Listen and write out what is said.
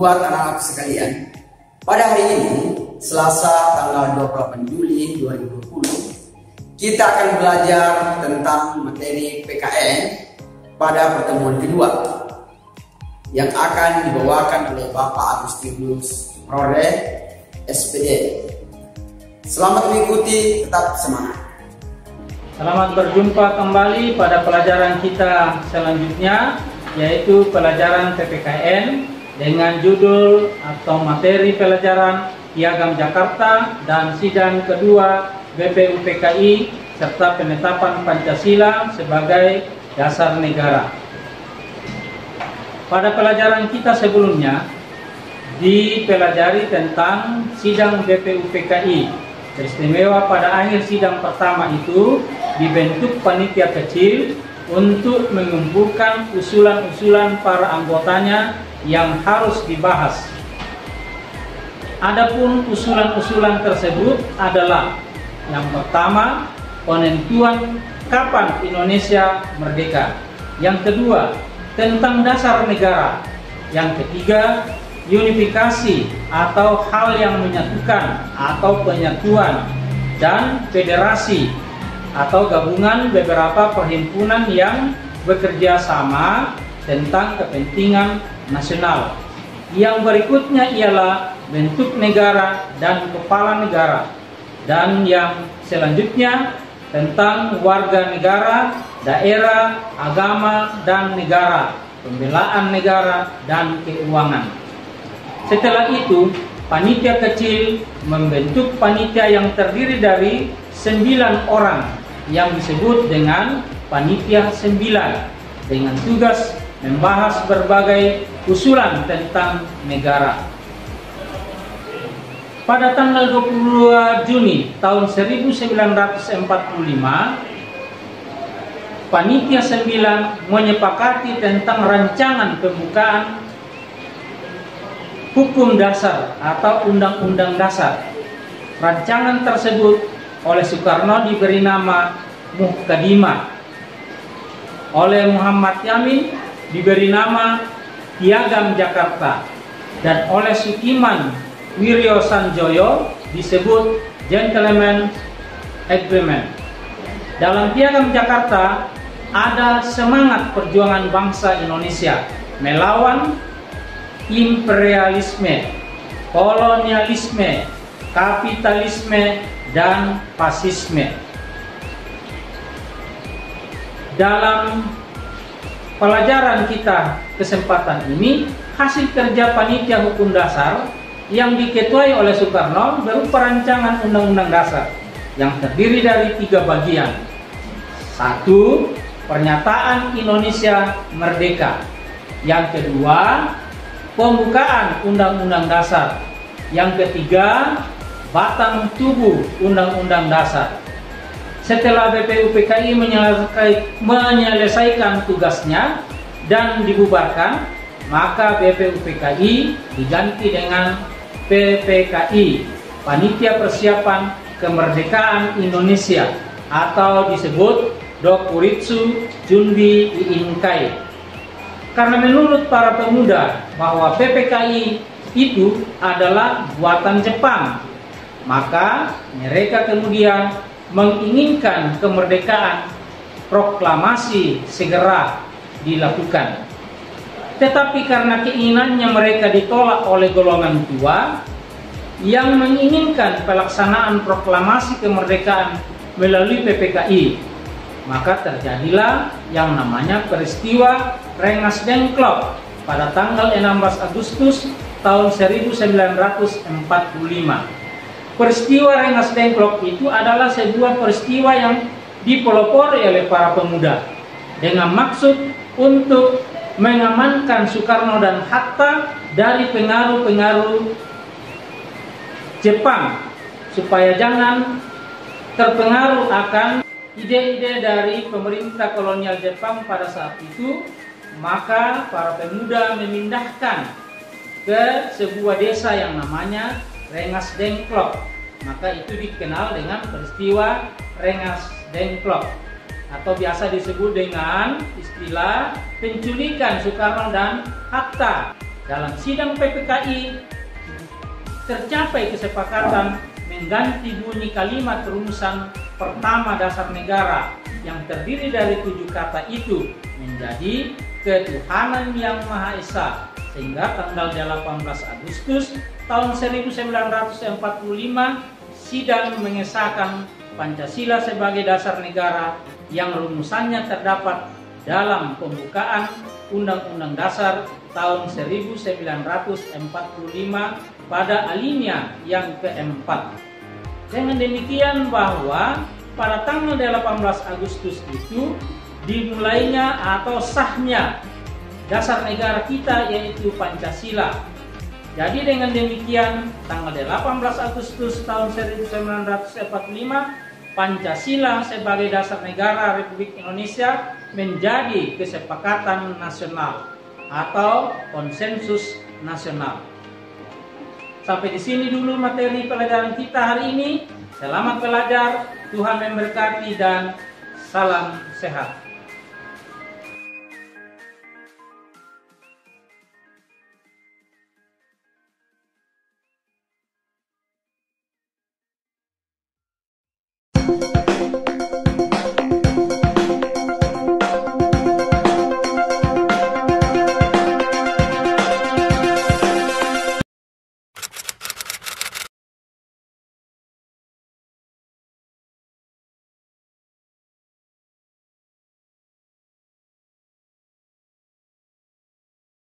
buat anak-anak sekalian, pada hari ini, Selasa tanggal 28 Juli 2020, kita akan belajar tentang materi PKN pada pertemuan kedua yang akan dibawakan oleh Bapak Agustinus Rore, SPD. Selamat mengikuti, tetap semangat. Selamat berjumpa kembali pada pelajaran kita selanjutnya, yaitu pelajaran PPKN dengan judul atau materi pelajaran Piagam Jakarta dan sidang kedua BPUPKI serta penetapan Pancasila sebagai dasar negara. Pada pelajaran kita sebelumnya dipelajari tentang sidang BPUPKI. Teristimewa pada akhir sidang pertama itu dibentuk panitia kecil untuk mengumpulkan usulan-usulan para anggotanya yang harus dibahas. Adapun usulan-usulan tersebut adalah: yang pertama, penentuan kapan Indonesia merdeka; yang kedua, tentang dasar negara; yang ketiga, unifikasi atau hal yang menyatukan atau penyatuan; dan federasi atau gabungan beberapa perhimpunan yang bekerja sama tentang kepentingan nasional. Yang berikutnya ialah bentuk negara dan kepala negara. Dan yang selanjutnya tentang warga negara, daerah, agama, dan negara, pembelaan negara, dan keuangan. Setelah itu, panitia kecil membentuk panitia yang terdiri dari 9 orang yang disebut dengan panitia 9 dengan tugas membahas berbagai usulan tentang negara. Pada tanggal 22 Juni tahun 1945, panitia 9 menyepakati tentang rancangan pembukaan hukum dasar atau undang-undang dasar. Rancangan tersebut oleh Soekarno diberi nama Muqaddimah, oleh Muhammad Yamin diberi nama Piagam Jakarta, dan oleh Sukiman Wiryo Sanjoyo disebut Gentleman Agreement. Dalam Piagam Jakarta ada semangat perjuangan bangsa Indonesia melawan imperialisme, kolonialisme, kapitalisme, dan fasisme. Dalam pelajaran kita kesempatan ini, hasil kerja panitia hukum dasar yang diketuai oleh Soekarno berupa rancangan undang-undang dasar yang terdiri dari 3 bagian. 1. Pernyataan Indonesia merdeka. Yang kedua, pembukaan undang-undang dasar. Yang ketiga, batang tubuh undang-undang dasar. Setelah BPUPKI menyelesaikan tugasnya dan dibubarkan, maka BPUPKI diganti dengan PPKI, Panitia Persiapan Kemerdekaan Indonesia, atau disebut Dokuritsu Junbi Iinkai. Karena menurut para pemuda bahwa PPKI itu adalah buatan Jepang, maka mereka kemudian menginginkan kemerdekaan proklamasi segera dilakukan. Tetapi karena keinginannya mereka ditolak oleh golongan tua yang menginginkan pelaksanaan proklamasi kemerdekaan melalui PPKI, maka terjadilah yang namanya peristiwa Rengas Dengklok pada tanggal 16 Agustus tahun 1945. Peristiwa Rengas Dengklok itu adalah sebuah peristiwa yang dipelopori oleh para pemuda dengan maksud untuk mengamankan Soekarno dan Hatta dari pengaruh-pengaruh Jepang supaya jangan terpengaruh akan ide-ide dari pemerintah kolonial Jepang pada saat itu. Maka para pemuda memindahkan ke sebuah desa yang namanya Rengas Dengklok. Maka itu dikenal dengan peristiwa Rengas Dengklok, atau biasa disebut dengan istilah penculikan Soekarno dan Hatta Dalam sidang PPKI tercapai kesepakatan mengganti bunyi kalimat rumusan pertama dasar negara yang terdiri dari 7 kata itu menjadi ketuhanan yang Maha Esa, sehingga tanggal 18 Agustus tahun 1945 sidang mengesahkan Pancasila sebagai dasar negara yang rumusannya terdapat dalam pembukaan Undang-Undang Dasar tahun 1945 pada alinea yang keempat. Dengan demikian bahwa pada tanggal 18 Agustus itu dimulainya atau sahnya dasar negara kita, yaitu Pancasila. Jadi dengan demikian tanggal 18 Agustus tahun 1945 Pancasila sebagai dasar negara Republik Indonesia menjadi kesepakatan nasional atau konsensus nasional. Sampai di sini dulu materi pelajaran kita hari ini. Selamat belajar, Tuhan memberkati dan salam sehat. Thank you.